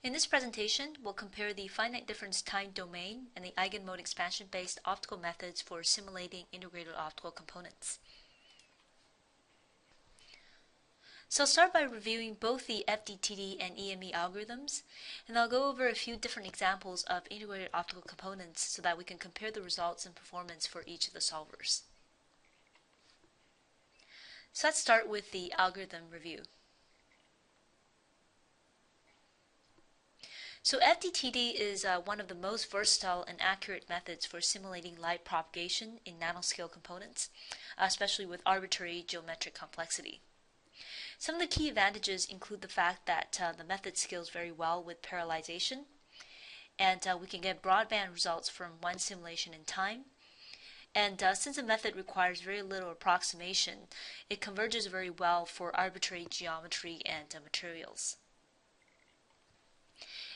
In this presentation, we'll compare the finite difference time domain and the Eigenmode expansion-based optical methods for simulating integrated optical components. So I'll start by reviewing both the FDTD and EME algorithms, and I'll go over a few different examples of integrated optical components so that we can compare the results and performance for each of the solvers. So let's start with the algorithm review. So FDTD is one of the most versatile and accurate methods for simulating light propagation in nanoscale components, especially with arbitrary geometric complexity. Some of the key advantages include the fact that the method scales very well with parallelization, and we can get broadband results from one simulation in time. And since the method requires very little approximation, it converges very well for arbitrary geometry and materials.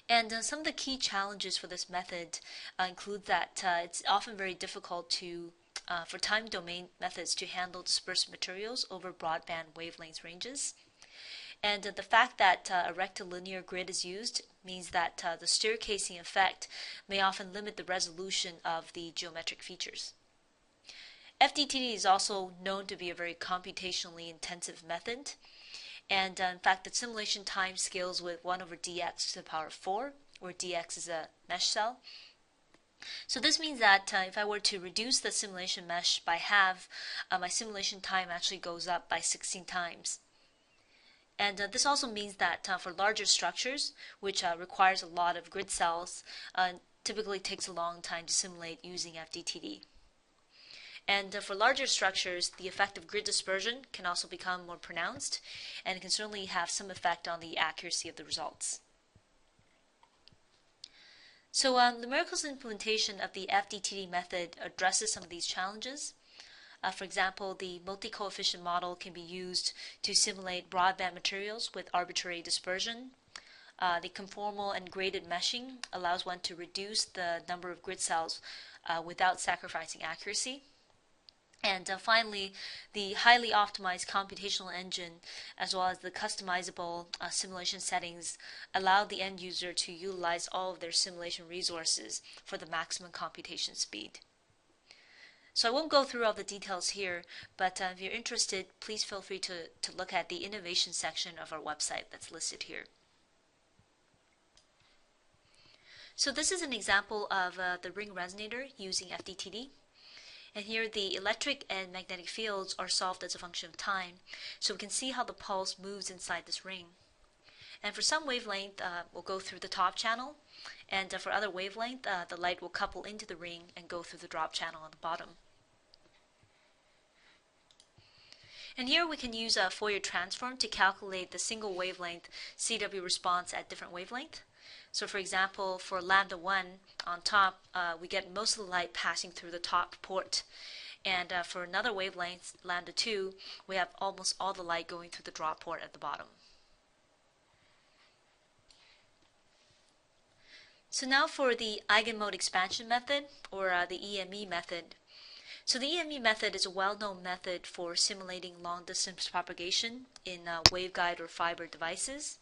And some of the key challenges for this method include that it's often very difficult for time domain methods to handle dispersed materials over broadband wavelength ranges. And the fact that a rectilinear grid is used means that the staircasing effect may often limit the resolution of the geometric features. FDTD is also known to be a very computationally intensive method. And in fact, the simulation time scales with 1 over dx to the power of 4, where dx is a mesh cell. So this means that if I were to reduce the simulation mesh by half, my simulation time actually goes up by 16 times. And this also means that for larger structures, which requires a lot of grid cells, typically takes a long time to simulate using FDTD. And for larger structures, the effect of grid dispersion can also become more pronounced, and it can certainly have some effect on the accuracy of the results. So Lumerical's implementation of the FDTD method addresses some of these challenges. For example, the multi-coefficient model can be used to simulate broadband materials with arbitrary dispersion. The conformal and graded meshing allows one to reduce the number of grid cells without sacrificing accuracy. And finally, the highly optimized computational engine, as well as the customizable simulation settings, allow the end user to utilize all of their simulation resources for the maximum computation speed. So I won't go through all the details here, but if you're interested, please feel free to look at the innovation section of our website that's listed here. So this is an example of the ring resonator using FDTD. And here the electric and magnetic fields are solved as a function of time, so we can see how the pulse moves inside this ring. And for some wavelength, we'll go through the top channel, and for other wavelength, the light will couple into the ring and go through the drop channel on the bottom. And here we can use a Fourier transform to calculate the single wavelength CW response at different wavelength. So for example, for lambda 1 on top, we get most of the light passing through the top port. And for another wavelength, lambda 2, we have almost all the light going through the drop port at the bottom. So now for the Eigenmode expansion method, or the EME method. So the EME method is a well-known method for simulating long-distance propagation in waveguide or fiber devices.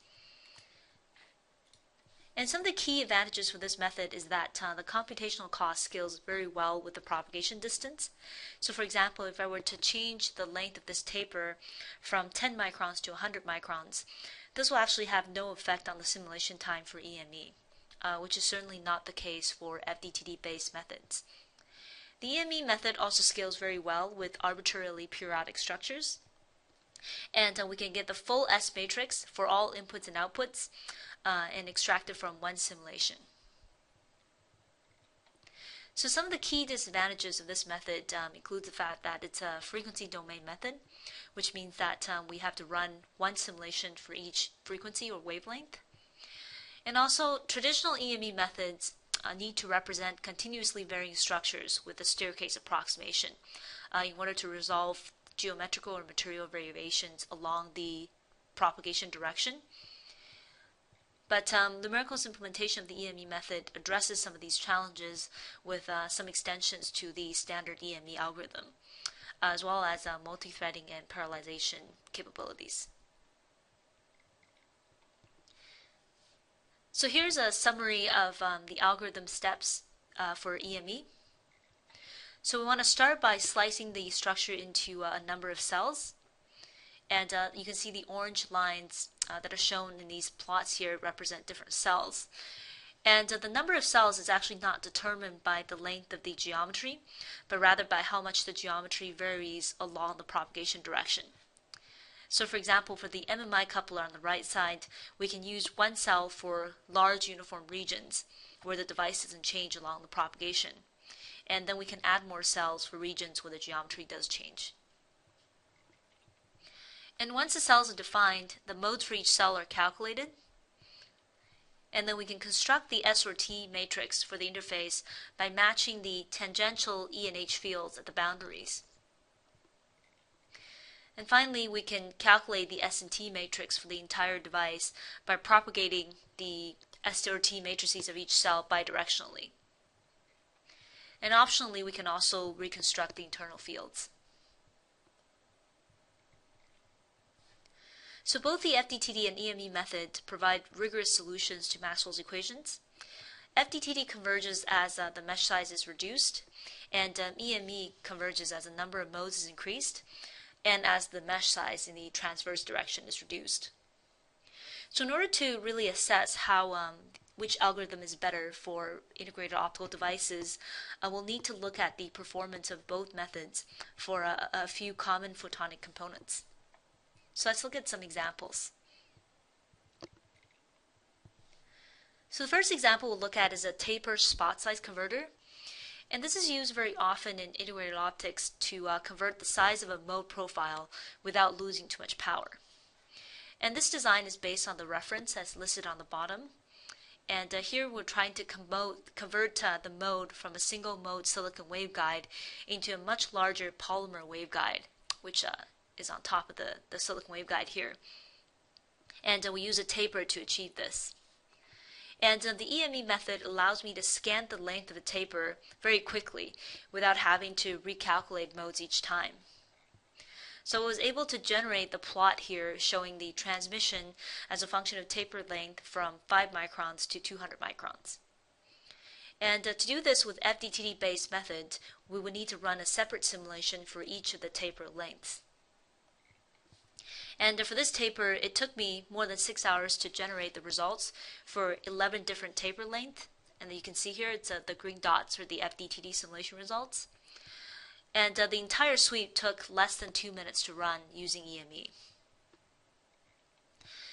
And some of the key advantages for this method is that the computational cost scales very well with the propagation distance. So for example, if I were to change the length of this taper from 10 microns to 100 microns, this will actually have no effect on the simulation time for EME, which is certainly not the case for FDTD-based methods. The EME method also scales very well with arbitrarily periodic structures. And we can get the full S matrix for all inputs and outputs and extract it from one simulation. So some of the key disadvantages of this method include the fact that it's a frequency domain method, which means that we have to run one simulation for each frequency or wavelength. And also, traditional EME methods need to represent continuously varying structures with a staircase approximation in order to resolve geometrical or material variations along the propagation direction. But Lumerical's implementation of the EME method addresses some of these challenges with some extensions to the standard EME algorithm, as well as multi-threading and parallelization capabilities. So here's a summary of the algorithm steps for EME. So we want to start by slicing the structure into a number of cells. And you can see the orange lines that are shown in these plots here represent different cells. And the number of cells is actually not determined by the length of the geometry, but rather by how much the geometry varies along the propagation direction. So for example, for the MMI coupler on the right side, we can use one cell for large uniform regions where the device doesn't change along the propagation. And then we can add more cells for regions where the geometry does change. And once the cells are defined, the modes for each cell are calculated. And then we can construct the S or T matrix for the interface by matching the tangential E and H fields at the boundaries. And finally, we can calculate the S and T matrix for the entire device by propagating the S or T matrices of each cell bidirectionally. And optionally, we can also reconstruct the internal fields. So both the FDTD and EME method provide rigorous solutions to Maxwell's equations. FDTD converges as the mesh size is reduced, and EME converges as the number of modes is increased, and as the mesh size in the transverse direction is reduced. So in order to really assess how which algorithm is better for integrated optical devices, we'll need to look at the performance of both methods for a few common photonic components. So let's look at some examples. So the first example we'll look at is a taper spot size converter. And this is used very often in integrated optics to convert the size of a mode profile without losing too much power. And this design is based on the reference as listed on the bottom. And here we're trying to convert the mode from a single mode silicon waveguide into a much larger polymer waveguide, which is on top of the silicon waveguide here. And we use a taper to achieve this. And the EME method allows me to scan the length of the taper very quickly without having to recalculate modes each time. So I was able to generate the plot here showing the transmission as a function of taper length from 5 microns to 200 microns. And to do this with FDTD-based method, we would need to run a separate simulation for each of the taper lengths. And for this taper, it took me more than 6 hours to generate the results for 11 different taper lengths. And you can see here, it's the green dots are the FDTD simulation results. And the entire suite took less than 2 minutes to run using EME.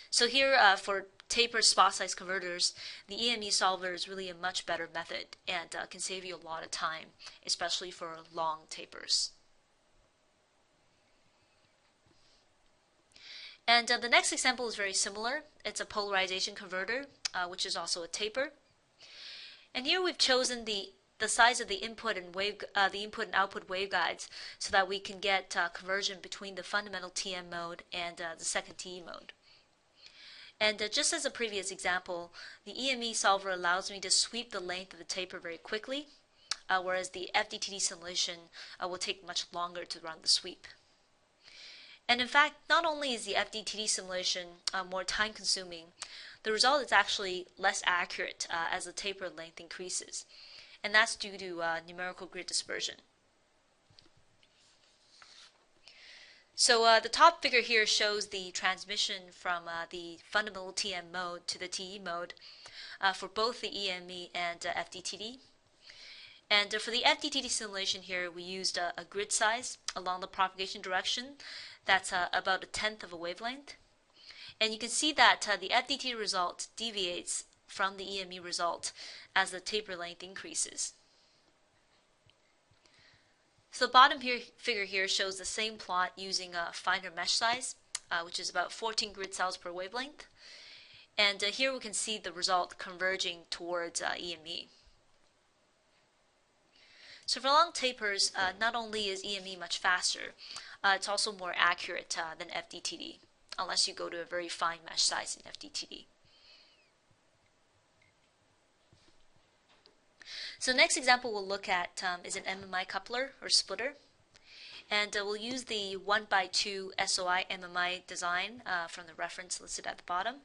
So here, for taper spot size converters, the EME solver is really a much better method and can save you a lot of time, especially for long tapers. And the next example is very similar. It's a polarization converter, which is also a taper. And here we've chosen the size of the input and output waveguides so that we can get conversion between the fundamental TM mode and the second TE mode. And just as a previous example, the EME solver allows me to sweep the length of the taper very quickly, whereas the FDTD simulation will take much longer to run the sweep. And in fact, not only is the FDTD simulation more time-consuming, the result is actually less accurate as the taper length increases. And that's due to numerical grid dispersion. So the top figure here shows the transmission from the fundamental TM mode to the TE mode for both the EME and FDTD. And for the FDTD simulation here, we used a grid size along the propagation direction that's about 1/10 of a wavelength. And you can see that the FDTD result deviates from the EME result as the taper length increases. So the bottom figure here shows the same plot using a finer mesh size, which is about 14 grid cells per wavelength. And here we can see the result converging towards EME. So for long tapers, not only is EME much faster, it's also more accurate than FDTD, unless you go to a very fine mesh size in FDTD. So the next example we'll look at is an MMI coupler or splitter. And we'll use the 1x2 SOI MMI design from the reference listed at the bottom.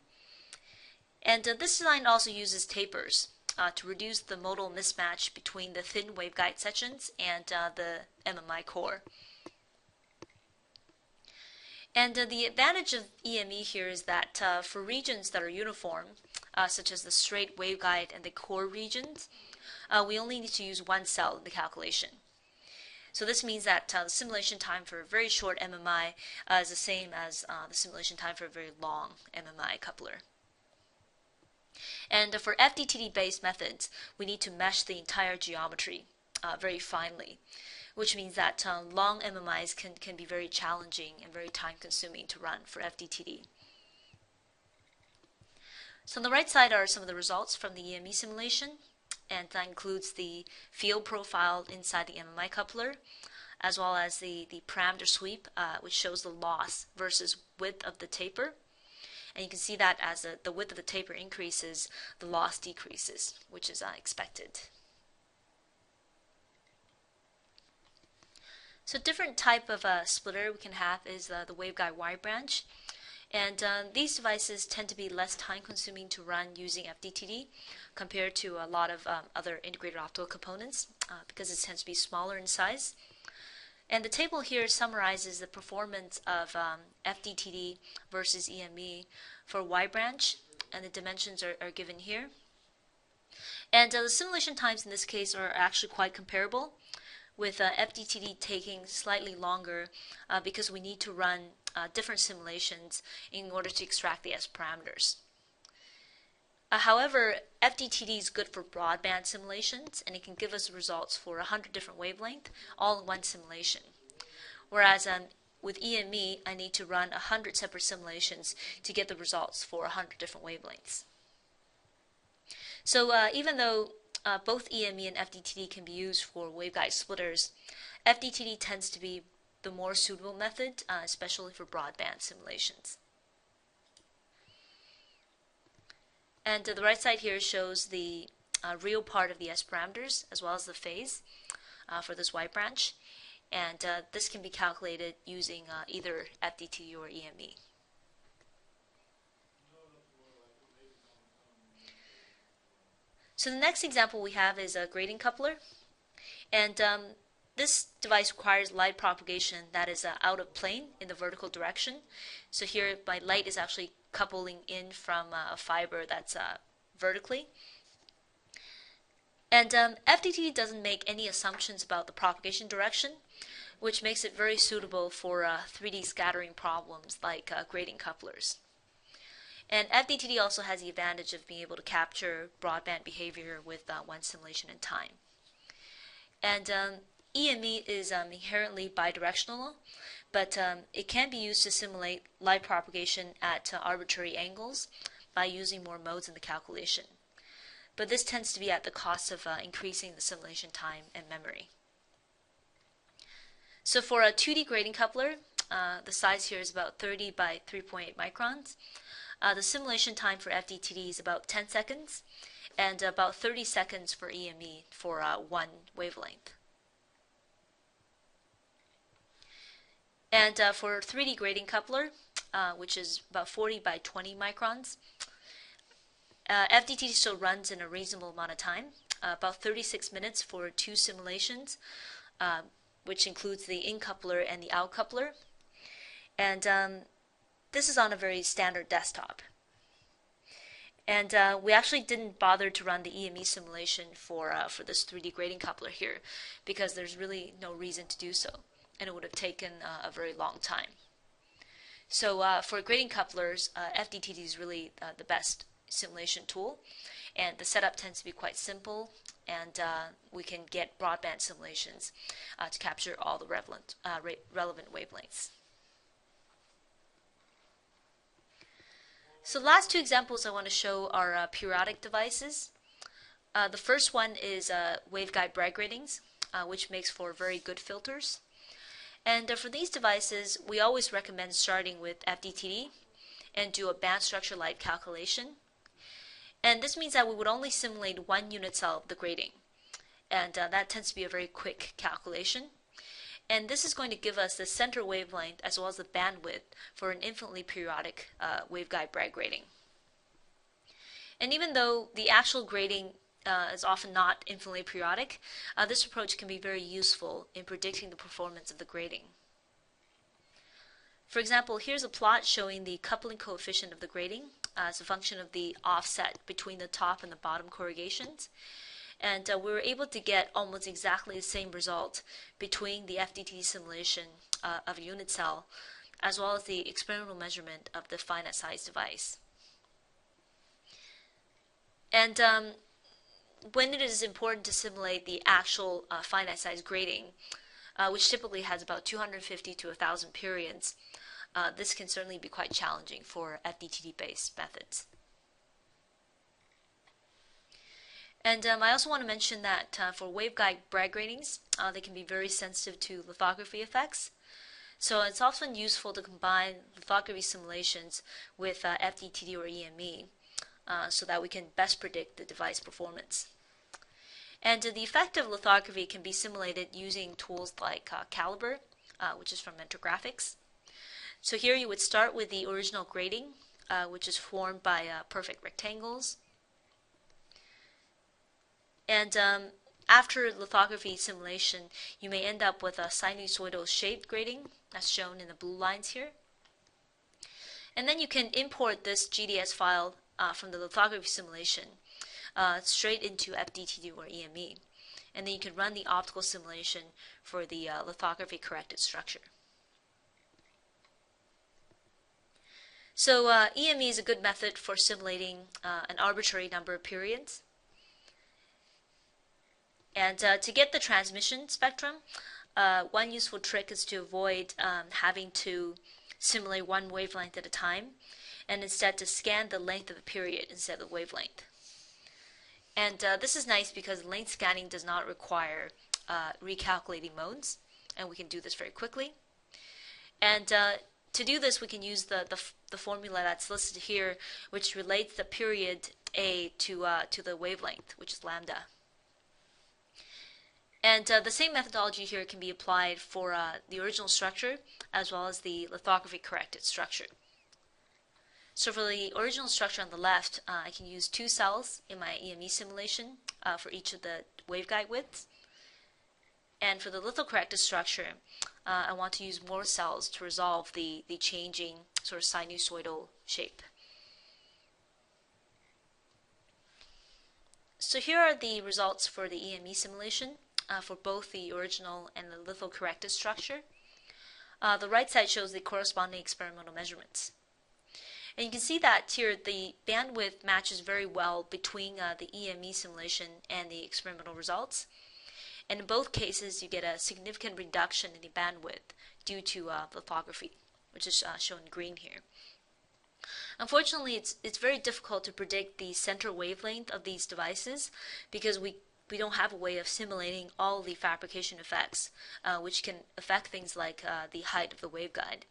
And this design also uses tapers to reduce the modal mismatch between the thin waveguide sections and the MMI core. And the advantage of EME here is that for regions that are uniform, such as the straight waveguide and the core regions, we only need to use one cell in the calculation. So this means that the simulation time for a very short MMI is the same as the simulation time for a very long MMI coupler. And for FDTD-based methods, we need to mesh the entire geometry very finely, which means that long MMIs can be very challenging and very time-consuming to run for FDTD. So on the right side are some of the results from the EME simulation, and that includes the field profile inside the MMI coupler, as well as the parameter sweep, which shows the loss versus width of the taper. And you can see that as the width of the taper increases, the loss decreases, which is expected. So different type of splitter we can have is the waveguide wide branch. And these devices tend to be less time-consuming to run using FDTD compared to a lot of other integrated optical components because it tends to be smaller in size. And the table here summarizes the performance of FDTD versus EME for wide branch, and the dimensions are given here. And the simulation times in this case are actually quite comparable, with FDTD taking slightly longer because we need to run different simulations in order to extract the S parameters. However, FDTD is good for broadband simulations, and it can give us results for 100 different wavelengths all in one simulation. Whereas with EME, I need to run 100 separate simulations to get the results for 100 different wavelengths. So even though both EME and FDTD can be used for waveguide splitters, FDTD tends to be the more suitable method, especially for broadband simulations. And the right side here shows the real part of the S parameters as well as the phase for this wide branch. And this can be calculated using either FDTD or EME. So the next example we have is a grating coupler. And this device requires light propagation that is out of plane in the vertical direction. So here my light is actually coupling in from a fiber that's vertically. And FDTD doesn't make any assumptions about the propagation direction, which makes it very suitable for 3D scattering problems like grating couplers. And FDTD also has the advantage of being able to capture broadband behavior with one simulation in time. And EME is inherently bidirectional, but it can be used to simulate light propagation at arbitrary angles by using more modes in the calculation. But this tends to be at the cost of increasing the simulation time and memory. So for a 2D grating coupler, the size here is about 30 by 3.8 microns. The simulation time for FDTD is about 10 seconds, and about 30 seconds for EME for one wavelength. And for 3D grating coupler, which is about 40 by 20 microns, FDTD still runs in a reasonable amount of time, about 36 minutes for 2 simulations, which includes the in coupler and the out coupler. And this is on a very standard desktop. And we actually didn't bother to run the EME simulation for this 3D grating coupler here because there's really no reason to do so, and it would have taken a very long time. So for grating couplers, FDTD is really the best simulation tool, and the setup tends to be quite simple, and we can get broadband simulations to capture all the relevant wavelengths. So the last two examples I want to show are periodic devices. The first one is Waveguide Bragg gratings, which makes for very good filters. And for these devices, we always recommend starting with FDTD and do a band structure light calculation. And this means that we would only simulate one unit cell of the grating. And that tends to be a very quick calculation. And this is going to give us the center wavelength as well as the bandwidth for an infinitely periodic waveguide Bragg grating. And even though the actual grating is often not infinitely periodic, this approach can be very useful in predicting the performance of the grating. For example, here's a plot showing the coupling coefficient of the grating as a function of the offset between the top and the bottom corrugations. And we were able to get almost exactly the same result between the FDTD simulation of a unit cell as well as the experimental measurement of the finite size device. And when it is important to simulate the actual finite size grating, which typically has about 250 to 1,000 periods, this can certainly be quite challenging for FDTD-based methods. And I also want to mention that for waveguide Bragg gratings, they can be very sensitive to lithography effects. So it's often useful to combine lithography simulations with FDTD or EME so that we can best predict the device performance. And the effect of lithography can be simulated using tools like Calibre, which is from Mentor Graphics. So here you would start with the original grating, which is formed by perfect rectangles. And after lithography simulation, you may end up with a sinusoidal shaped grating, as shown in the blue lines here. And then you can import this GDS file from the lithography simulation straight into FDTD or EME. And then you can run the optical simulation for the lithography corrected structure. So EME is a good method for simulating an arbitrary number of periods. And to get the transmission spectrum, one useful trick is to avoid having to simulate one wavelength at a time, and instead to scan the length of the period instead of the wavelength. And this is nice because length scanning does not require recalculating modes, and we can do this very quickly. And to do this, we can use the formula that's listed here, which relates the period A to the wavelength, which is lambda. And the same methodology here can be applied for the original structure as well as the lithography corrected structure. So for the original structure on the left, I can use 2 cells in my EME simulation for each of the waveguide widths. And for the lithocorrected structure, I want to use more cells to resolve the changing sort of sinusoidal shape. So here are the results for the EME simulation for both the original and the lithocorrected structure. The right side shows the corresponding experimental measurements. And you can see that here the bandwidth matches very well between the EME simulation and the experimental results. And in both cases, you get a significant reduction in the bandwidth due to lithography, which is shown in green here. Unfortunately, it's very difficult to predict the center wavelength of these devices because we don't have a way of simulating all the fabrication effects, which can affect things like the height of the waveguide.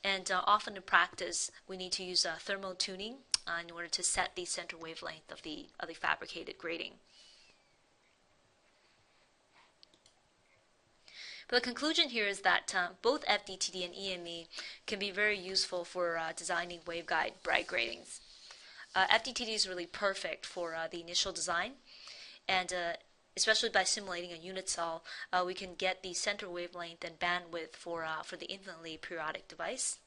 And often in practice, we need to use thermal tuning in order to set the center wavelength of the fabricated grating. But the conclusion here is that both FDTD and EME can be very useful for designing waveguide Bragg gratings. FDTD is really perfect for the initial design, and especially by simulating a unit cell, we can get the center wavelength and bandwidth for the infinitely periodic device.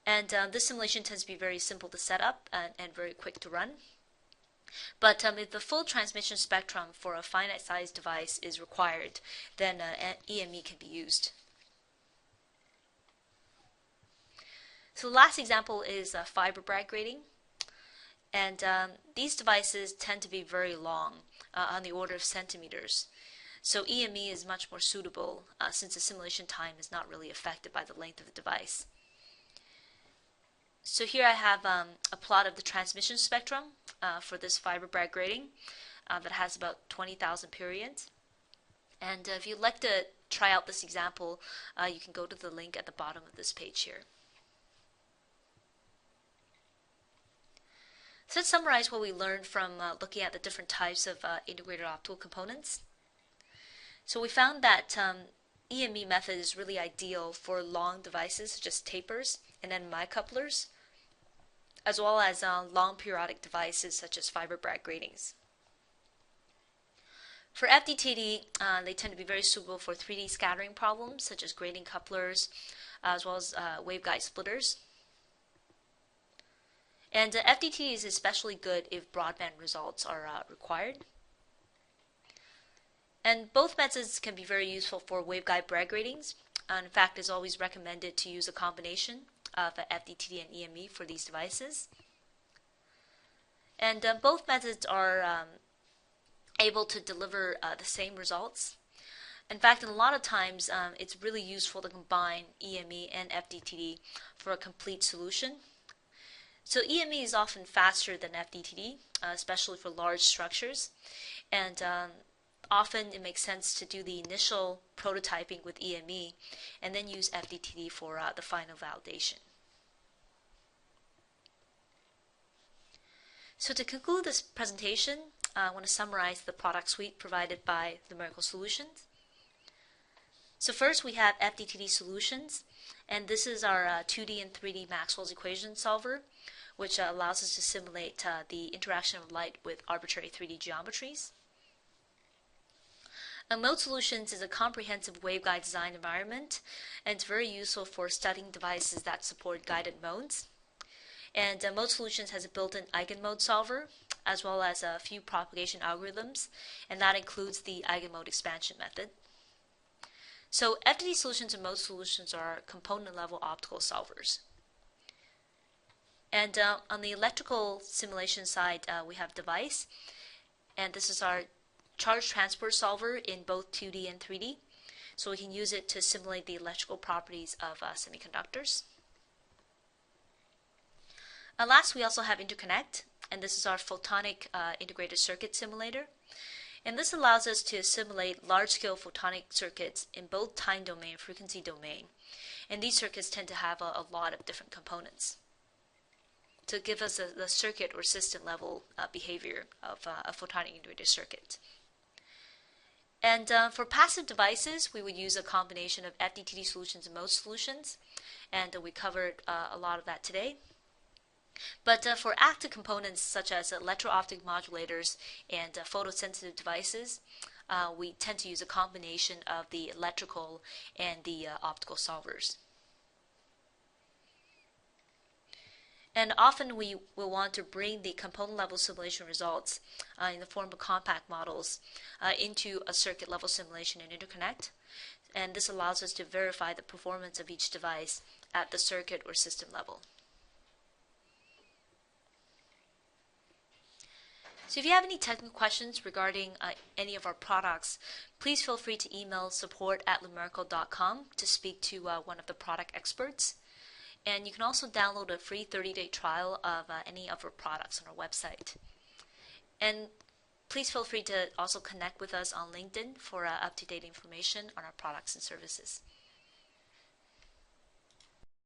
And this simulation tends to be very simple to set up and very quick to run. But if the full transmission spectrum for a finite size device is required, then EME can be used. So the last example is fiber Bragg grating. And these devices tend to be very long, on the order of centimeters. So EME is much more suitable since the simulation time is not really affected by the length of the device. So here I have a plot of the transmission spectrum for this fiber Bragg grating that has about 20,000 periods. And if you'd like to try out this example, you can go to the link at the bottom of this page here. So let's summarize what we learned from looking at the different types of integrated optical components. So we found that EME method is really ideal for long devices such as tapers and MMI couplers. as well as long periodic devices such as fiber Bragg gratings. For FDTD, they tend to be very suitable for 3D scattering problems such as grating couplers, as well as waveguide splitters. And FDTD is especially good if broadband results are required. And both methods can be very useful for waveguide Bragg gratings. In fact, it's always recommended to use a combination of FDTD and EME for these devices. And both methods are able to deliver the same results. In fact, a lot of times it's really useful to combine EME and FDTD for a complete solution. So EME is often faster than FDTD, especially for large structures, and often it makes sense to do the initial prototyping with EME and then use FDTD for the final validation. So to conclude this presentation, I want to summarize the product suite provided by Lumerical Solutions. So first we have FDTD Solutions, and this is our 2D and 3D Maxwell's equation solver, which allows us to simulate the interaction of light with arbitrary 3D geometries. Mode Solutions is a comprehensive waveguide design environment, and it's very useful for studying devices that support guided modes. And Mode Solutions has a built-in Eigenmode solver, as well as a few propagation algorithms, and that includes the Eigenmode expansion method. So FDTD Solutions and Mode Solutions are component-level optical solvers. And on the electrical simulation side, we have device, and this is our charge transport solver in both 2D and 3D. So we can use it to simulate the electrical properties of semiconductors. Last, we also have interconnect, and this is our photonic integrated circuit simulator. And this allows us to simulate large-scale photonic circuits in both time domain and frequency domain. And these circuits tend to have a lot of different components to give us the circuit or system level behavior of a photonic integrated circuit. And for passive devices, we would use a combination of FDTD solutions and Mode Solutions, and we covered a lot of that today. But for active components such as electro-optic modulators and photosensitive devices, we tend to use a combination of the electrical and the optical solvers. And often we will want to bring the component level simulation results in the form of compact models into a circuit level simulation and interconnect. And this allows us to verify the performance of each device at the circuit or system level. So if you have any technical questions regarding any of our products, please feel free to email support@lumerical.com to speak to one of the product experts. And you can also download a free 30-day trial of any of our products on our website. And please feel free to also connect with us on LinkedIn for up-to-date information on our products and services.